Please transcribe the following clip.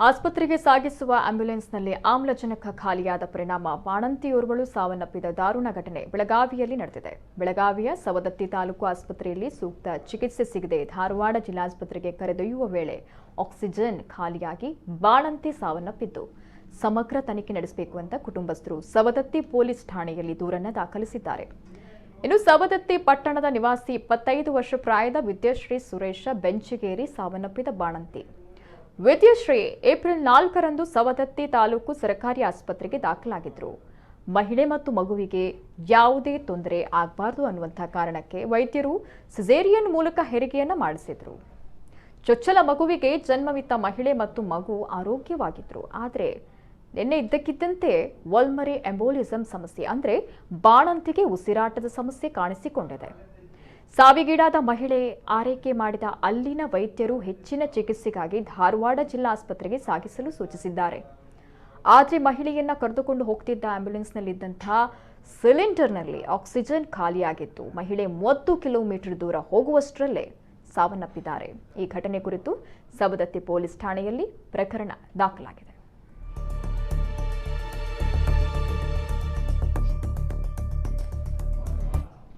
ಆಸ್ಪತ್ರೆಗೆ ಸಾಗಿಸುವ ಆಂಬ್ಯುಲೆನ್ಸ್ನಲ್ಲಿ ಆಮ್ಲಜನಕ ಖಾಲಿಯಾದ ಪರಿಣಾಮ ಬಾಣಂತಿಯೋರ್ವಳು ಸಾವನ್ನಪ್ಪಿದ ದಾರುಣ ಘಟನೆ ಬೆಳಗಾವಿಯಲ್ಲಿ ನಡೆದಿದೆ. ಬೆಳಗಾವಿಯ ಸವದತ್ತಿ ತಾಲೂಕು ಆಸ್ಪತ್ರೆಯಲ್ಲಿ ಸೂಕ್ತ ಚಿಕಿತ್ಸೆ ಸಿಗದೆ ಧಾರವಾಡ ಜಿಲ್ಲಾಸ್ಪತ್ರೆಗೆ ಕರೆದೊಯ್ಯುವ ವೇಳೆ ಆಕ್ಸಿಜನ್ ಖಾಲಿಯಾಗಿ ಬಾಣಂತಿ ಸಾವನ್ನಪ್ಪಿದ್ದು ಸಮಗ್ರ ತನಿಖೆ ನಡೆಸಬೇಕು ಅಂತ ಕುಟುಂಬಸ್ಥರು ಸವದತ್ತಿ ಪೊಲೀಸ್ ಠಾಣೆಯಲ್ಲಿ ದೂರನ್ನು ದಾಖಲಿಸಿದ್ದಾರೆ. ಇನ್ನು ಸವದತ್ತಿ ಪಟ್ಟಣದ ನಿವಾಸಿ 25 ವರ್ಷ ಪ್ರಾಯದ ವಿದ್ಯಾಶ್ರೀ ಸುರೇಶ ಬೆಂಚಿಗೇರಿ ಸಾವನ್ನಪ್ಪಿದ ಬಾಣಂತಿ. ವಿದ್ಯಾಶ್ರೀ ಏಪ್ರಿಲ್ 4ರಂದು ಸವದತ್ತಿ ತಾಲೂಕು ಸರ್ಕಾರಿ ಆಸ್ಪತ್ರೆಗೆ ದಾಖಲಾಗಿದ್ರು. ಮಹಿಳೆ ಮತ್ತು ಮಗುವಿಗೆ ಯಾವುದೇ ತೊಂದರೆ ಆಗಬಾರದು ಅನ್ನುವಂಥ ಕಾರಣಕ್ಕೆ ವೈದ್ಯರು ಸಿಸೇರಿಯನ್ ಮೂಲಕ ಹೆರಿಗೆಯನ್ನ ಮಾಡಿಸಿದ್ರು. ಚೊಚ್ಚಲ ಮಗುವಿಗೆ ಜನ್ಮವಿತ್ತ ಮಹಿಳೆ ಮತ್ತು ಮಗು ಆರೋಗ್ಯವಾಗಿದ್ರು. ಆದರೆ ನಿನ್ನೆ ಇದ್ದಕ್ಕಿದ್ದಂತೆ ವಲ್ಮರಿ ಎಂಬೋಲಿಸಂ ಸಮಸ್ಯೆ ಅಂದರೆ ಬಾಣಂತಿಗೆ ಉಸಿರಾಟದ ಸಮಸ್ಯೆ ಕಾಣಿಸಿಕೊಂಡಿದೆ. ಸಾವಿಗೀಡಾದ ಮಹಿಳೆ ಆರೈಕೆ ಮಾಡಿದ ಅಲ್ಲಿನ ವೈದ್ಯರು ಹೆಚ್ಚಿನ ಚಿಕಿತ್ಸೆಗಾಗಿ ಧಾರವಾಡ ಜಿಲ್ಲಾ ಆಸ್ಪತ್ರೆಗೆ ಸಾಗಿಸಲು ಸೂಚಿಸಿದ್ದಾರೆ. ಆದರೆ ಮಹಿಳೆಯನ್ನ ಕರೆದುಕೊಂಡು ಹೋಗ್ತಿದ್ದ ಆಂಬ್ಯುಲೆನ್ಸ್ನಲ್ಲಿದ್ದಂತಹ ಸಿಲಿಂಡರ್ನಲ್ಲಿ ಆಕ್ಸಿಜನ್ ಖಾಲಿಯಾಗಿತ್ತು. ಮಹಿಳೆ 30 ಕಿಲೋಮೀಟರ್ ದೂರ ಹೋಗುವಷ್ಟರಲ್ಲೇ ಸಾವನ್ನಪ್ಪಿದ್ದಾರೆ. ಈ ಘಟನೆ ಕುರಿತು ಸವದತ್ತಿ ಪೊಲೀಸ್ ಠಾಣೆಯಲ್ಲಿ ಪ್ರಕರಣ ದಾಖಲಾಗಿದೆ.